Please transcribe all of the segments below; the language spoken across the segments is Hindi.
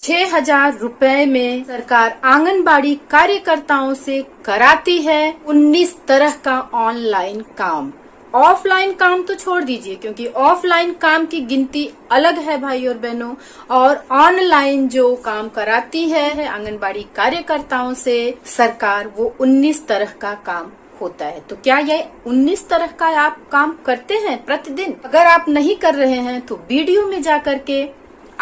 6,000 रुपए में सरकार आंगनबाड़ी कार्यकर्ताओं से कराती है 19 तरह का ऑनलाइन काम। ऑफलाइन काम तो छोड़ दीजिए, क्योंकि ऑफलाइन काम की गिनती अलग है भाई और बहनों, और ऑनलाइन जो काम कराती है आंगनबाड़ी कार्यकर्ताओं से सरकार, वो 19 तरह का काम होता है। तो क्या ये 19 तरह का आप काम करते हैं प्रतिदिन? अगर आप नहीं कर रहे हैं तो वीडियो में जा करके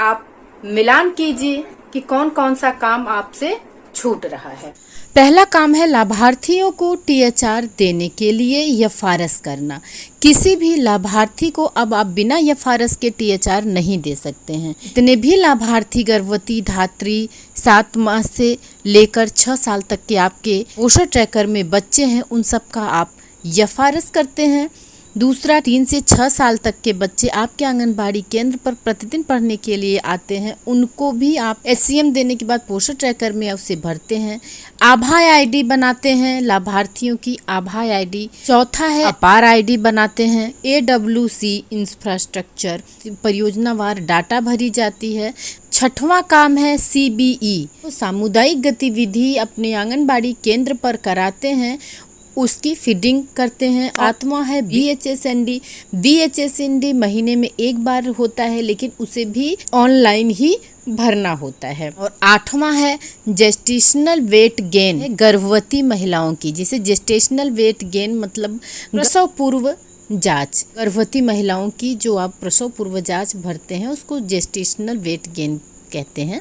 आप मिलान कीजिए कि कौन कौन सा काम आपसे छूट रहा है। पहला काम है लाभार्थियों को THR देने के लिए एफआरएस करना। किसी भी लाभार्थी को अब आप बिना एफआरएस के THR नहीं दे सकते हैं। इतने भी लाभार्थी गर्भवती, धात्री, 7 माह से लेकर 6 साल तक के आपके पोषण ट्रैकर में बच्चे हैं, उन सब का आप एफआरएस करते हैं। दूसरा, 3 से 6 साल तक के बच्चे आपके आंगनबाड़ी केंद्र पर प्रतिदिन पढ़ने के लिए आते हैं, उनको भी आप HCM देने के बाद पोषण ट्रैकर में उसे भरते हैं। आभा ID बनाते हैं, लाभार्थियों की आभा ID। चौथा है अपार ID बनाते हैं। AWC इंफ्रास्ट्रक्चर परियोजनावार डाटा भरी जाती है। छठवां काम है CBE, तो सामुदायिक गतिविधि अपने आंगनबाड़ी केंद्र पर कराते हैं, उसकी फीडिंग करते हैं। सातवां है BHSND। BHSND महीने में एक बार होता है, लेकिन उसे भी ऑनलाइन ही भरना होता है। और आठवां है जेस्टेशनल वेट गेन, गर्भवती महिलाओं की, जिसे जेस्टेशनल वेट गेन मतलब प्रसव पूर्व जांच, गर्भवती महिलाओं की जो आप प्रसव पूर्व जांच भरते हैं उसको जेस्टेशनल वेट गेन कहते हैं।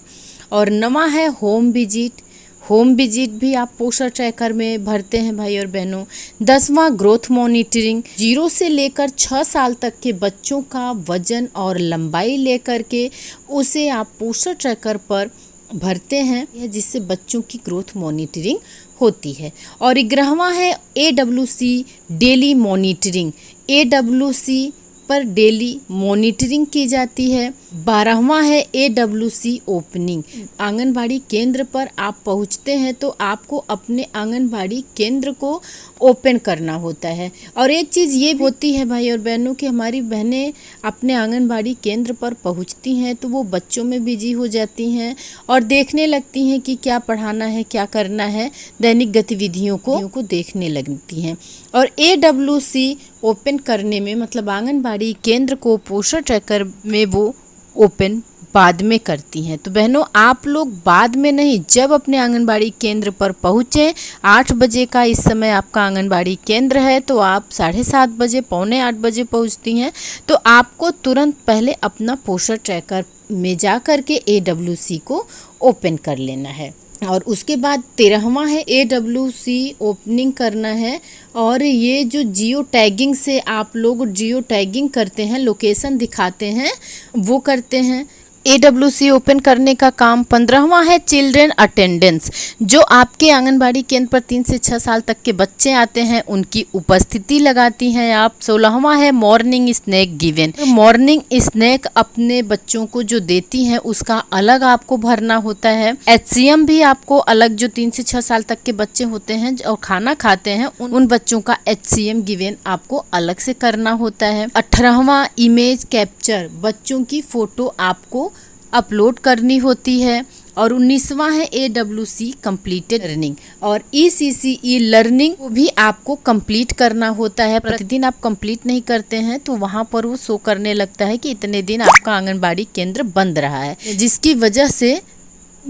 और नवां है होम विजिट। होम विजिट भी आप पोषण ट्रैकर में भरते हैं भाई और बहनों। 10वां ग्रोथ मॉनिटरिंग, 0 से लेकर 6 साल तक के बच्चों का वजन और लंबाई लेकर के उसे आप पोषण ट्रैकर पर भरते हैं, जिससे बच्चों की ग्रोथ मॉनिटरिंग होती है। और 11वां है AWC डेली मॉनिटरिंग। AWC पर डेली मॉनिटरिंग की जाती है। 12वां है AWC ओपनिंग। आंगनबाड़ी केंद्र पर आप पहुंचते हैं तो आपको अपने आंगनबाड़ी केंद्र को ओपन करना होता है। और एक चीज़ ये होती है भाई और बहनों कि हमारी बहनें अपने आंगनबाड़ी केंद्र पर पहुंचती हैं तो वो बच्चों में बिजी हो जाती हैं और देखने लगती हैं कि क्या पढ़ाना है, क्या करना है, दैनिक गतिविधियों को देखने लगती हैं। और AWC ओपन करने में मतलब आंगनबाड़ी केंद्र को पोषण ट्रैकर में वो ओपन बाद में करती हैं। तो बहनों, आप लोग बाद में नहीं, जब अपने आंगनबाड़ी केंद्र पर पहुँचें, 8 बजे का इस समय आपका आंगनबाड़ी केंद्र है, तो आप 7:30 बजे, 7:45 बजे पहुँचती हैं, तो आपको तुरंत पहले अपना पोषण ट्रैकर में जा कर के AWC को ओपन कर लेना है। और उसके बाद 13वां है AWC ओपनिंग करना है। और ये जो जियो टैगिंग से आप लोग जियो टैगिंग करते हैं, लोकेशन दिखाते हैं, वो करते हैं। AWC ओपन करने का काम। 15वां है चिल्ड्रन अटेंडेंस, जो आपके आंगनबाड़ी केंद्र पर 3 से 6 साल तक के बच्चे आते हैं उनकी उपस्थिति लगाती हैं आप। 16वां है morning snack given. Morning snack अपने बच्चों को जो देती हैं उसका अलग आपको भरना होता है। HCM भी आपको अलग, जो 3 से 6 साल तक के बच्चे होते हैं और खाना खाते हैं उन बच्चों का HCM गिवन आपको अलग से करना होता है। 18वां इमेज कैप्चर, बच्चों की फोटो आपको अपलोड करनी होती है। और 19वां है AWC कंप्लीटेड लर्निंग। और ECCE लर्निंग को भी आपको कंप्लीट करना होता है। प्रतिदिन आप कंप्लीट नहीं करते हैं तो वहां पर वो शो करने लगता है कि इतने दिन आपका आंगनबाड़ी केंद्र बंद रहा है, जिसकी वजह से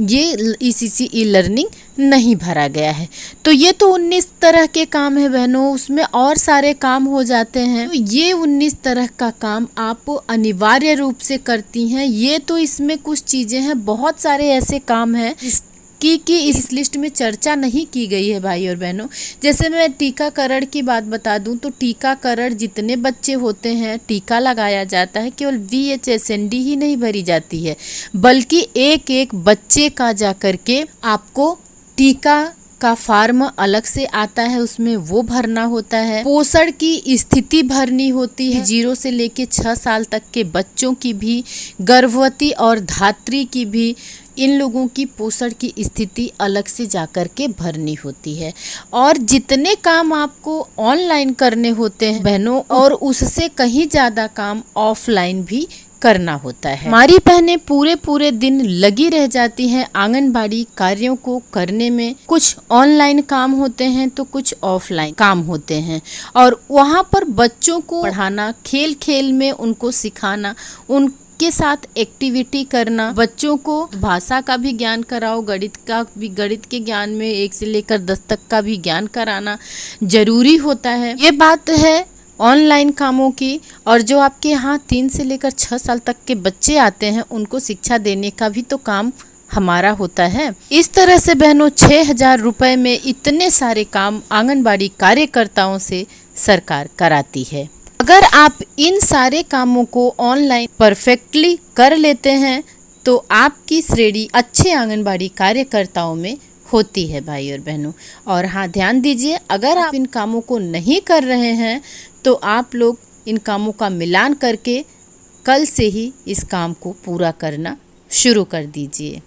ये ECCE लर्निंग नहीं भरा गया है। तो ये तो 19 तरह के काम है बहनों, उसमें और सारे काम हो जाते हैं। तो ये 19 तरह का काम आप अनिवार्य रूप से करती हैं। ये तो इसमें कुछ चीज़ें हैं, बहुत सारे ऐसे काम हैं कि इस लिस्ट में चर्चा नहीं की गई है भाई और बहनों। जैसे मैं टीकाकरण की बात बता दूं तो टीकाकरण जितने बच्चे होते हैं टीका लगाया जाता है, केवल BHSND ही नहीं भरी जाती है, बल्कि एक एक बच्चे का जा करके आपको टीका का फार्म अलग से आता है, उसमें वो भरना होता है। पोषण की स्थिति भरनी होती है, 0 से लेके 6 साल तक के बच्चों की भी, गर्भवती और धात्री की भी, इन लोगों की पोषण की स्थिति अलग से जाकर के भरनी होती है। और जितने काम आपको ऑनलाइन करने होते हैं बहनों, और उससे कहीं ज़्यादा काम ऑफलाइन भी करना होता है। हमारी बहनें पूरे दिन लगी रह जाती हैं आंगनबाड़ी कार्यों को करने में। कुछ ऑनलाइन काम होते हैं तो कुछ ऑफलाइन काम होते हैं, और वहाँ पर बच्चों को पढ़ाना, खेल खेल में उनको सिखाना, उनके साथ एक्टिविटी करना, बच्चों को भाषा का भी ज्ञान कराओ, गणित के ज्ञान में 1 से लेकर 10 तक का भी ज्ञान कराना जरूरी होता है। ये बात है ऑनलाइन कामों की। और जो आपके यहाँ 3 से लेकर 6 साल तक के बच्चे आते हैं, उनको शिक्षा देने का भी तो काम हमारा होता है। इस तरह से बहनों 6,000 रुपए में इतने सारे काम आंगनबाड़ी कार्यकर्ताओं से सरकार कराती है। अगर आप इन सारे कामों को ऑनलाइन परफेक्टली कर लेते हैं तो आपकी श्रेणी अच्छे आंगनबाड़ी कार्यकर्ताओं में होती है भाई और बहनों। और हाँ, ध्यान दीजिए, अगर आप इन कामों को नहीं कर रहे हैं तो आप लोग इन कामों का मिलान करके कल से ही इस काम को पूरा करना शुरू कर दीजिए।